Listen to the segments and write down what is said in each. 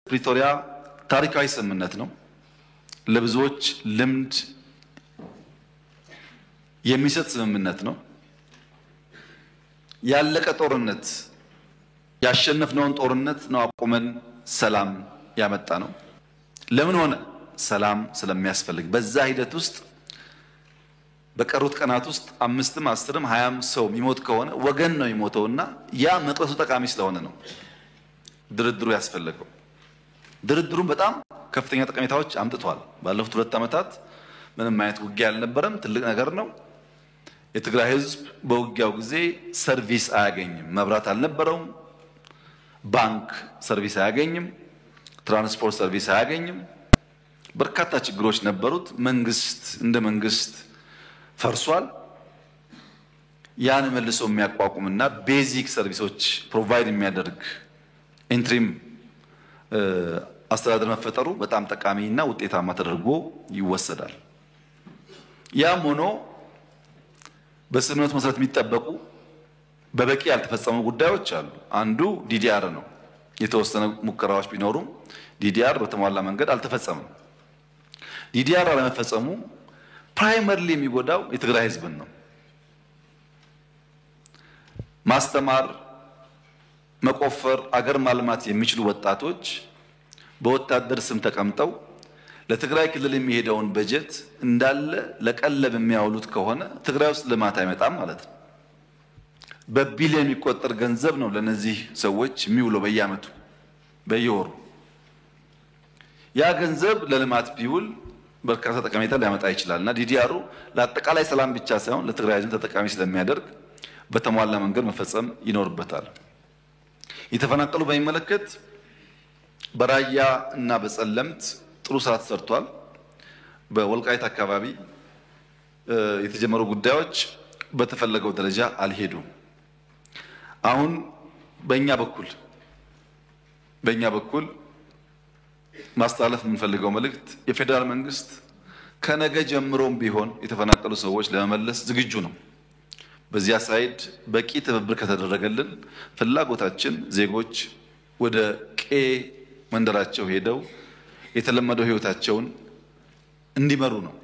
ፕሪቶሪያ ታሪካዊ ስምምነት ነው። ለብዙዎች ልምድ የሚሰጥ ስምምነት ነው። ያለቀ ጦርነት ያሸነፍነውን ጦርነት ነው አቁመን ሰላም ያመጣ ነው። ለምን ሆነ? ሰላም ስለሚያስፈልግ። በዛ ሂደት ውስጥ በቀሩት ቀናት ውስጥ 5ም 10ም 20ም ሰው የሚሞት ከሆነ ወገን ነው የሚሞተውና ያ መቅረሱ ጠቃሚ ስለሆነ ነው ድርድሩ ያስፈልገው። ድርድሩን በጣም ከፍተኛ ጠቀሜታዎች አምጥቷል። ባለፉት 2 ዓመታት ምንም አይነት ውጊያ አልነበረም። ትልቅ ነገር ነው። የትግራይ ህዝብ በውጊያው ጊዜ ሰርቪስ አያገኝም። መብራት አልነበረውም። ባንክ ሰርቪስ አያገኝም። ትራንስፖርት ሰርቪስ አያገኝም። በርካታ ችግሮች ነበሩት። መንግስት እንደ መንግስት ፈርሷል። ያን መልሶ የሚያቋቁምና ቤዚክ ሰርቪሶች ፕሮቫይድ የሚያደርግ ኢንትሪም አስተዳደር መፈጠሩ በጣም ጠቃሚና ውጤታማ ተደርጎ ይወሰዳል። ያም ሆኖ በስምምነቱ መሰረት የሚጠበቁ በበቂ ያልተፈጸሙ ጉዳዮች አሉ። አንዱ ዲዲአር ነው። የተወሰነ ሙከራዎች ቢኖሩም ዲዲአር በተሟላ መንገድ አልተፈጸመም። ዲዲአር አለመፈጸሙ ፕራይመሪሊ የሚጎዳው የትግራይ ህዝብን ነው። ማስተማር፣ መቆፈር፣ አገር ማልማት የሚችሉ ወጣቶች በወታደር ስም ተቀምጠው ለትግራይ ክልል የሚሄደውን በጀት እንዳለ ለቀለብ የሚያውሉት ከሆነ ትግራይ ውስጥ ልማት አይመጣም ማለት ነው። በቢሊዮን የሚቆጠር ገንዘብ ነው ለነዚህ ሰዎች የሚውለው በየዓመቱ በየወሩ። ያ ገንዘብ ለልማት ቢውል በርካታ ጠቀሜታ ሊያመጣ ይችላልና ዲዲአሩ ለአጠቃላይ ሰላም ብቻ ሳይሆን ለትግራይ ህዝብ ተጠቃሚ ስለሚያደርግ በተሟላ መንገድ መፈጸም ይኖርበታል። የተፈናቀሉ በሚመለከት በራያ እና በጸለምት ጥሩ ስራ ተሰርቷል። በወልቃይት አካባቢ የተጀመሩ ጉዳዮች በተፈለገው ደረጃ አልሄዱም። አሁን በእኛ በኩል ማስተላለፍ የምንፈልገው መልእክት የፌደራል መንግስት ከነገ ጀምሮም ቢሆን የተፈናቀሉ ሰዎች ለመመለስ ዝግጁ ነው። በዚያ ሳይድ በቂ ትብብር ከተደረገልን ፍላጎታችን ዜጎች ወደ መንደራቸው ሄደው የተለመደው ህይወታቸውን እንዲመሩ ነው።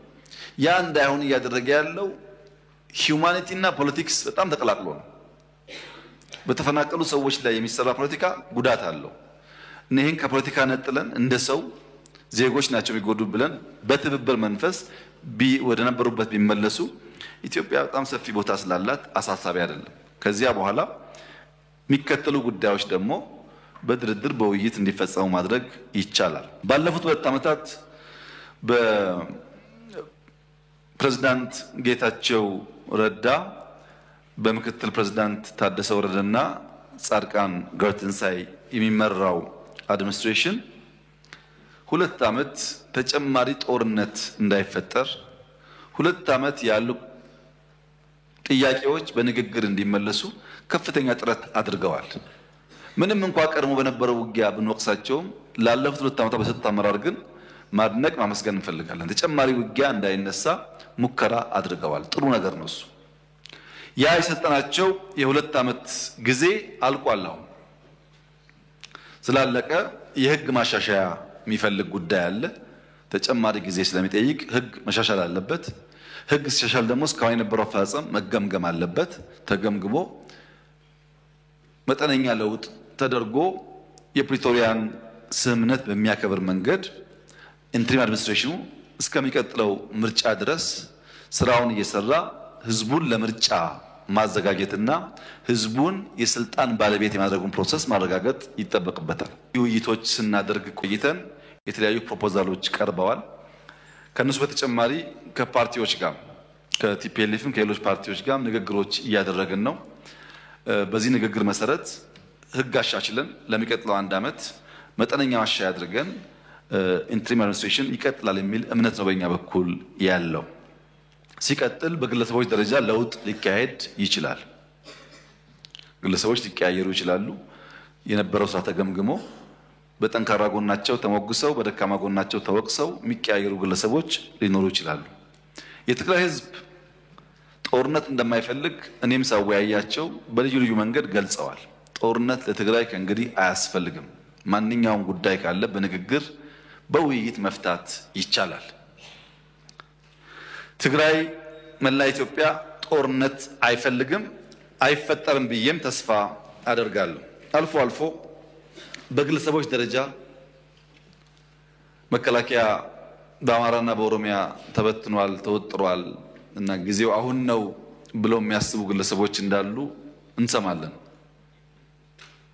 ያ እንዳይሆን እያደረገ ያለው ሂዩማኒቲ እና ፖለቲክስ በጣም ተቀላቅሎ ነው። በተፈናቀሉ ሰዎች ላይ የሚሰራ ፖለቲካ ጉዳት አለው። እነዚህን ከፖለቲካ ነጥለን እንደ ሰው ዜጎች ናቸው የሚጎዱ ብለን በትብብር መንፈስ ወደ ነበሩበት ቢመለሱ ኢትዮጵያ በጣም ሰፊ ቦታ ስላላት አሳሳቢ አይደለም። ከዚያ በኋላ የሚከተሉ ጉዳዮች ደግሞ በድርድር በውይይት እንዲፈጸሙ ማድረግ ይቻላል። ባለፉት 2 ዓመታት በፕሬዝዳንት ጌታቸው ረዳ በምክትል ፕሬዝዳንት ታደሰ ወረደና ጻድቃን ገብረትንሳኤ የሚመራው አድሚኒስትሬሽን 2 ዓመት ተጨማሪ ጦርነት እንዳይፈጠር 2 ዓመት ያሉ ጥያቄዎች በንግግር እንዲመለሱ ከፍተኛ ጥረት አድርገዋል። ምንም እንኳን ቀድሞ በነበረው ውጊያ ብንወቅሳቸውም ላለፉት 2 ዓመታት በሰጡት አመራር ግን ማድነቅ ማመስገን እንፈልጋለን። ተጨማሪ ውጊያ እንዳይነሳ ሙከራ አድርገዋል። ጥሩ ነገር ነው እሱ። ያ የሰጠናቸው የ2 ዓመት ጊዜ አልቋል። አሁን ስላለቀ የህግ ማሻሻያ የሚፈልግ ጉዳይ አለ። ተጨማሪ ጊዜ ስለሚጠይቅ ህግ መሻሻል አለበት። ህግ ሲሻሻል ደግሞ እስካሁን የነበረው አፈጻጸም መገምገም አለበት። ተገምግሞ መጠነኛ ለውጥ ተደርጎ የፕሪቶሪያን ስምምነት በሚያከብር መንገድ ኢንትሪም አድሚኒስትሬሽኑ እስከሚቀጥለው ምርጫ ድረስ ስራውን እየሰራ ህዝቡን ለምርጫ ማዘጋጀትና ህዝቡን የስልጣን ባለቤት የማድረጉን ፕሮሰስ ማረጋገጥ ይጠበቅበታል። ውይይቶች ስናደርግ ቆይተን የተለያዩ ፕሮፖዛሎች ቀርበዋል። ከነሱ በተጨማሪ ከፓርቲዎች ጋር ከቲፒኤልኤፍም ከሌሎች ፓርቲዎች ጋር ንግግሮች እያደረግን ነው። በዚህ ንግግር መሰረት ህግ አሻሽለን ለሚቀጥለው 1 ዓመት መጠነኛ ማሻሻያ አድርገን ኢንትሪም አድሚኒስትሬሽን ይቀጥላል የሚል እምነት ነው በእኛ በኩል ያለው። ሲቀጥል በግለሰቦች ደረጃ ለውጥ ሊካሄድ ይችላል። ግለሰቦች ሊቀያየሩ ይችላሉ። የነበረው ስራ ተገምግሞ በጠንካራ ጎናቸው ተሞግሰው በደካማ ጎናቸው ተወቅሰው የሚቀያየሩ ግለሰቦች ሊኖሩ ይችላሉ። የትግራይ ህዝብ ጦርነት እንደማይፈልግ እኔም ሳወያያቸው በልዩ ልዩ መንገድ ገልጸዋል። ጦርነት ለትግራይ ከእንግዲህ አያስፈልግም ማንኛውም ጉዳይ ካለ በንግግር በውይይት መፍታት ይቻላል። ትግራይ መላ ኢትዮጵያ ጦርነት አይፈልግም አይፈጠርም ብዬም ተስፋ አደርጋለሁ። አልፎ አልፎ በግለሰቦች ደረጃ መከላከያ በአማራና በኦሮሚያ ተበትኗል ተወጥሯል እና ጊዜው አሁን ነው ብለው የሚያስቡ ግለሰቦች እንዳሉ እንሰማለን።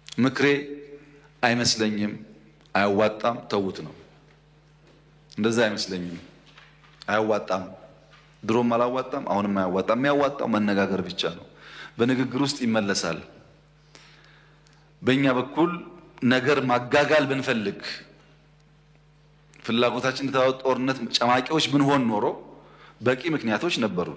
ምክሬ አይመስለኝም፣ አያዋጣም፣ ተውት ነው። እንደዛ አይመስለኝም፣ አያዋጣም፣ ድሮም አላዋጣም፣ አሁንም አያዋጣም። የሚያዋጣው መነጋገር ብቻ ነው። በንግግር ውስጥ ይመለሳል። በእኛ በኩል ነገር ማጋጋል ብንፈልግ ፍላጎታችን ጦርነት ጨማቂዎች ብንሆን ኖሮ በቂ ምክንያቶች ነበሩ።